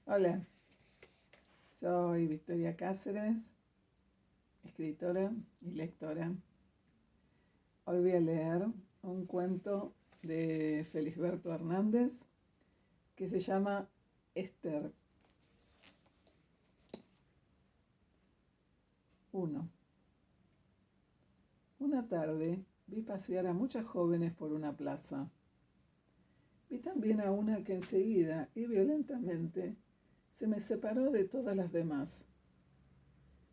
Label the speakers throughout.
Speaker 1: Hola, soy Victoria Cáceres, escritora y lectora. Hoy voy a leer un cuento de Felisberto Hernández que se llama Esther. 1. Una tarde vi pasear a muchas jóvenes por una plaza. Vi también a una que enseguida y violentamente se me separó de todas las demás.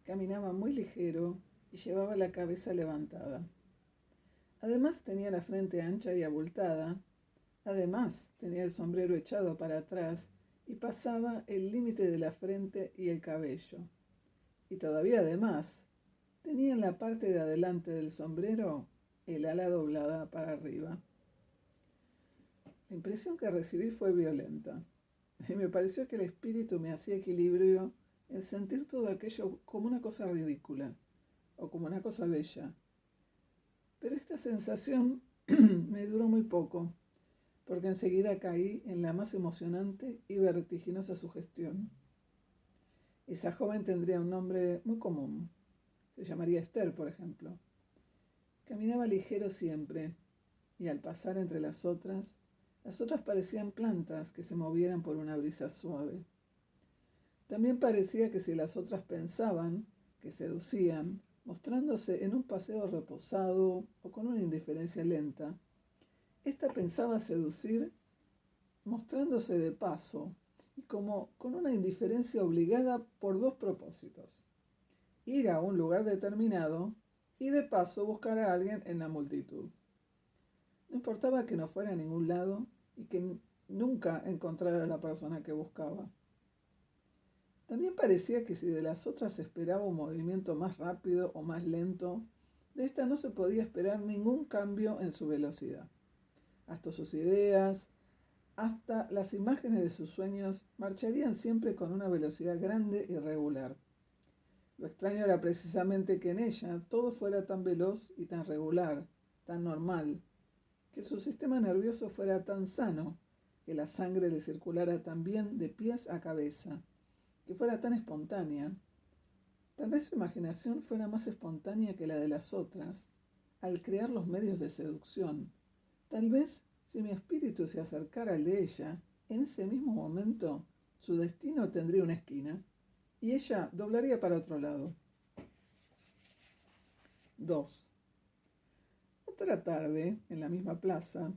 Speaker 1: Caminaba muy ligero y llevaba la cabeza levantada. Además tenía la frente ancha y abultada. Además tenía el sombrero echado para atrás y pasaba el límite de la frente y el cabello. Y todavía además tenía en la parte de adelante del sombrero el ala doblada para arriba. La impresión que recibí fue violenta y me pareció que el espíritu me hacía equilibrio en sentir todo aquello como una cosa ridícula o como una cosa bella. Pero esta sensación me duró muy poco, porque enseguida caí en la más emocionante y vertiginosa sugestión. Esa joven tendría un nombre muy común. Se llamaría Esther, por ejemplo. Caminaba ligero siempre, y al pasar entre las otras parecían plantas que se movieran por una brisa suave. También parecía que si las otras pensaban, que seducían, mostrándose en un paseo reposado o con una indiferencia lenta, ésta pensaba seducir mostrándose de paso y como con una indiferencia obligada por dos propósitos: ir a un lugar determinado y de paso buscar a alguien en la multitud. No importaba que no fuera a ningún lado y que nunca encontrara a la persona que buscaba. También parecía que si de las otras esperaba un movimiento más rápido o más lento, de esta no se podía esperar ningún cambio en su velocidad. Hasta sus ideas, hasta las imágenes de sus sueños marcharían siempre con una velocidad grande y regular. Lo extraño era precisamente que en ella todo fuera tan veloz y tan regular, tan normal, que su sistema nervioso fuera tan sano, que la sangre le circulara tan bien de pies a cabeza, que fuera tan espontánea. Tal vez su imaginación fuera más espontánea que la de las otras, al crear los medios de seducción. Tal vez, si mi espíritu se acercara al de ella, en ese mismo momento su destino tendría una esquina y ella doblaría para otro lado. 2. Otra tarde, en la misma plaza,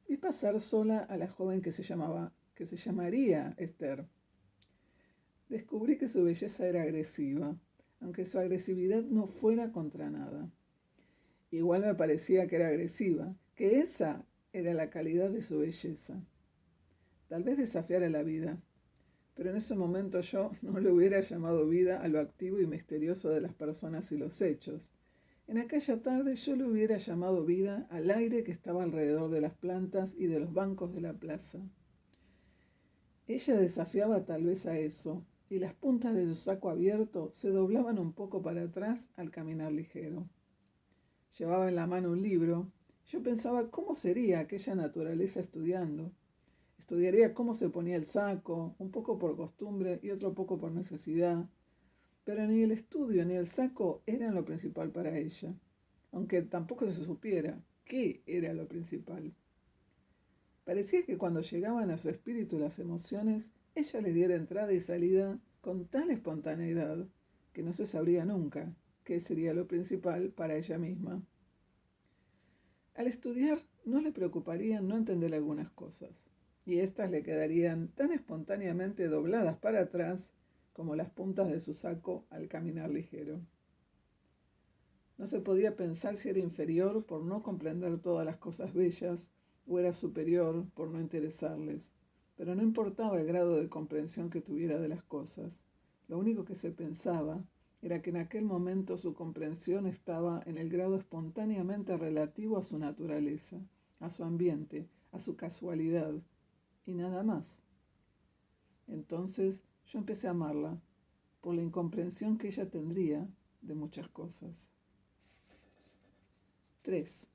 Speaker 1: vi pasar sola a la joven que se llamaría Esther. Descubrí que su belleza era agresiva, aunque su agresividad no fuera contra nada. Igual me parecía que era agresiva, que esa era la calidad de su belleza. Tal vez desafiara la vida, pero en ese momento yo no le hubiera llamado vida a lo activo y misterioso de las personas y los hechos. En aquella tarde yo le hubiera llamado vida al aire que estaba alrededor de las plantas y de los bancos de la plaza. Ella desafiaba tal vez a eso, y las puntas de su saco abierto se doblaban un poco para atrás al caminar ligero. Llevaba en la mano un libro. Yo pensaba cómo sería aquella naturaleza estudiando. Estudiaría cómo se ponía el saco, un poco por costumbre y otro poco por necesidad. Pero ni el estudio ni el saco eran lo principal para ella, aunque tampoco se supiera qué era lo principal. Parecía que cuando llegaban a su espíritu las emociones, ella les diera entrada y salida con tal espontaneidad que no se sabría nunca qué sería lo principal para ella misma. Al estudiar no le preocuparían no entender algunas cosas, y éstas le quedarían tan espontáneamente dobladas para atrás como las puntas de su saco al caminar ligero. No se podía pensar si era inferior por no comprender todas las cosas bellas o era superior por no interesarles, pero no importaba el grado de comprensión que tuviera de las cosas. Lo único que se pensaba era que en aquel momento su comprensión estaba en el grado espontáneamente relativo a su naturaleza, a su ambiente, a su casualidad, y nada más. Entonces yo empecé a amarla por la incomprensión que ella tendría de muchas cosas. 3.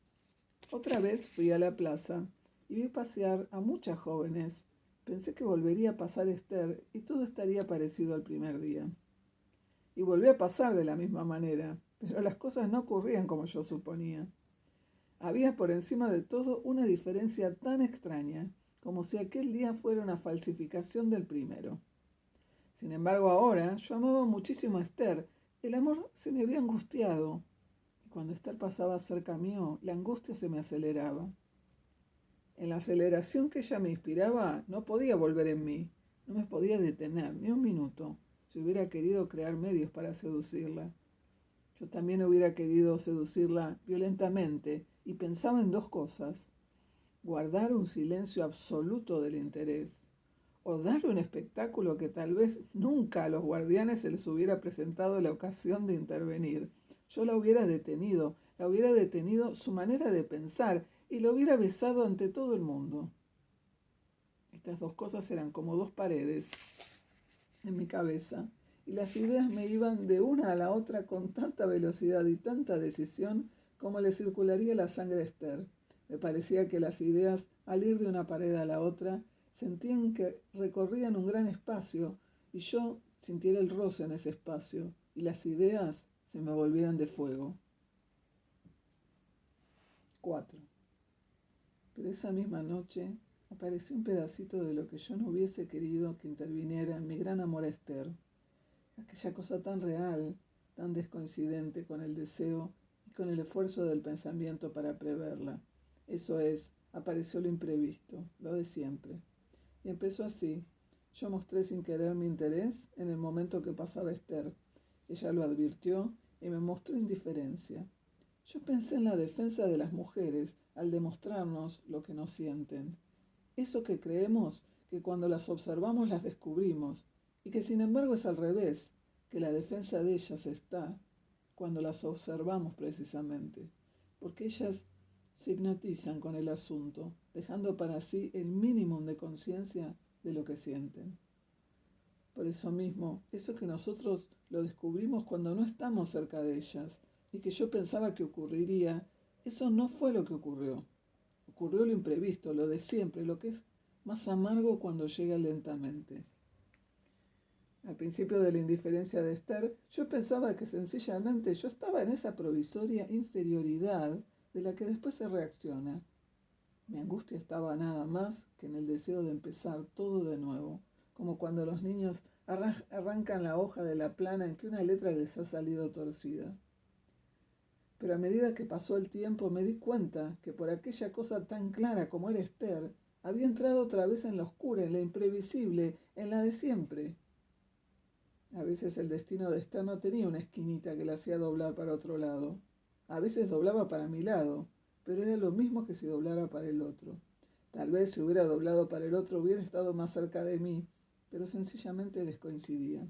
Speaker 1: Otra vez fui a la plaza y vi pasear a muchas jóvenes Pensé que volvería a pasar Esther y todo estaría parecido al primer día. Y volvió a pasar de la misma manera, pero las cosas no ocurrían como yo suponía. Había por encima de todo una diferencia tan extraña, como si aquel día fuera una falsificación del primero. Sin embargo, ahora yo amaba muchísimo a Esther. El amor se me había angustiado. Y cuando Esther pasaba cerca mío, la angustia se me aceleraba. En la aceleración que ella me inspiraba, no podía volver en mí. No me podía detener ni un minuto si hubiera querido crear medios para seducirla. Yo también hubiera querido seducirla violentamente y pensaba en dos cosas: guardar un silencio absoluto del interés o dar un espectáculo que tal vez nunca a los guardianes se les hubiera presentado la ocasión de intervenir. Yo la hubiera detenido su manera de pensar y la hubiera besado ante todo el mundo. Estas dos cosas eran como dos paredes en mi cabeza y las ideas me iban de una a la otra con tanta velocidad y tanta decisión como le circularía la sangre a Esther. Me parecía que las ideas, al ir de una pared a la otra, sentían que recorrían un gran espacio y yo sintiera el roce en ese espacio y las ideas se me volvieran de fuego. 4. Pero esa misma noche apareció un pedacito de lo que yo no hubiese querido que interviniera en mi gran amor a Esther. Aquella cosa tan real, tan descoincidente con el deseo y con el esfuerzo del pensamiento para preverla. Eso es, apareció lo imprevisto, lo de siempre. Y empezó así. Yo mostré sin querer mi interés en el momento que pasaba Esther. Ella lo advirtió y me mostró indiferencia. Yo pensé en la defensa de las mujeres al demostrarnos lo que no sienten. Eso que creemos que cuando las observamos las descubrimos, y que sin embargo es al revés, que la defensa de ellas está cuando las observamos precisamente, porque ellas se hipnotizan con el asunto, dejando para sí el mínimo de conciencia de lo que sienten. Por eso mismo, eso que nosotros lo descubrimos cuando no estamos cerca de ellas, y que yo pensaba que ocurriría, eso no fue lo que ocurrió. Ocurrió lo imprevisto, lo de siempre, lo que es más amargo cuando llega lentamente. Al principio de la indiferencia de Esther, yo pensaba que sencillamente yo estaba en esa provisoria inferioridad de la que después se reacciona. Mi angustia estaba nada más que en el deseo de empezar todo de nuevo, como cuando los niños arrancan la hoja de la plana en que una letra les ha salido torcida. Pero a medida que pasó el tiempo me di cuenta que por aquella cosa tan clara como era Esther, había entrado otra vez en la oscura, en la imprevisible, en la de siempre. A veces el destino de Esther no tenía una esquinita que la hacía doblar para otro lado. A veces doblaba para mi lado, pero era lo mismo que si doblara para el otro. Tal vez si hubiera doblado para el otro hubiera estado más cerca de mí, pero sencillamente descoincidía.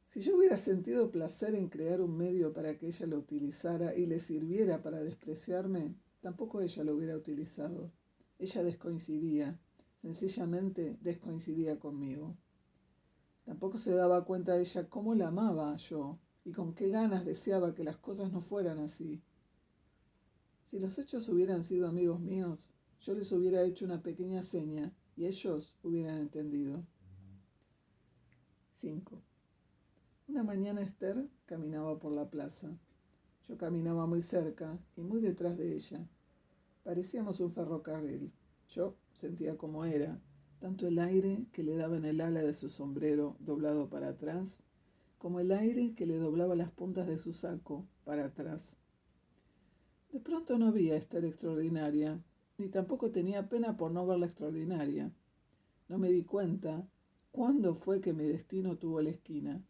Speaker 1: Si yo hubiera sentido placer en crear un medio para que ella lo utilizara y le sirviera para despreciarme, tampoco ella lo hubiera utilizado. Ella descoincidía, sencillamente descoincidía conmigo. Tampoco se daba cuenta ella cómo la amaba yo y con qué ganas deseaba que las cosas no fueran así. Si los hechos hubieran sido amigos míos, yo les hubiera hecho una pequeña seña y ellos hubieran entendido. 5. Una mañana Esther caminaba por la plaza. Yo caminaba muy cerca y muy detrás de ella. Parecíamos un ferrocarril. Yo sentía como era, tanto el aire que le daba en el ala de su sombrero doblado para atrás, como el aire que le doblaba las puntas de su saco para atrás. De pronto no vi a Esther extraordinaria, ni tampoco tenía pena por no verla extraordinaria. No me di cuenta cuándo fue que mi destino tuvo la esquina.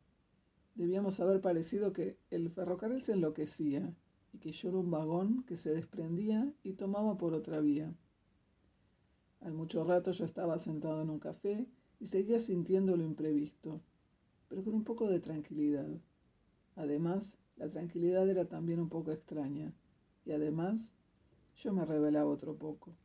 Speaker 1: Debíamos haber parecido que el ferrocarril se enloquecía y que yo era un vagón que se desprendía y tomaba por otra vía. Al mucho rato yo estaba sentado en un café y seguía sintiendo lo imprevisto, pero con un poco de tranquilidad. Además, la tranquilidad era también un poco extraña, y además yo me revelaba otro poco.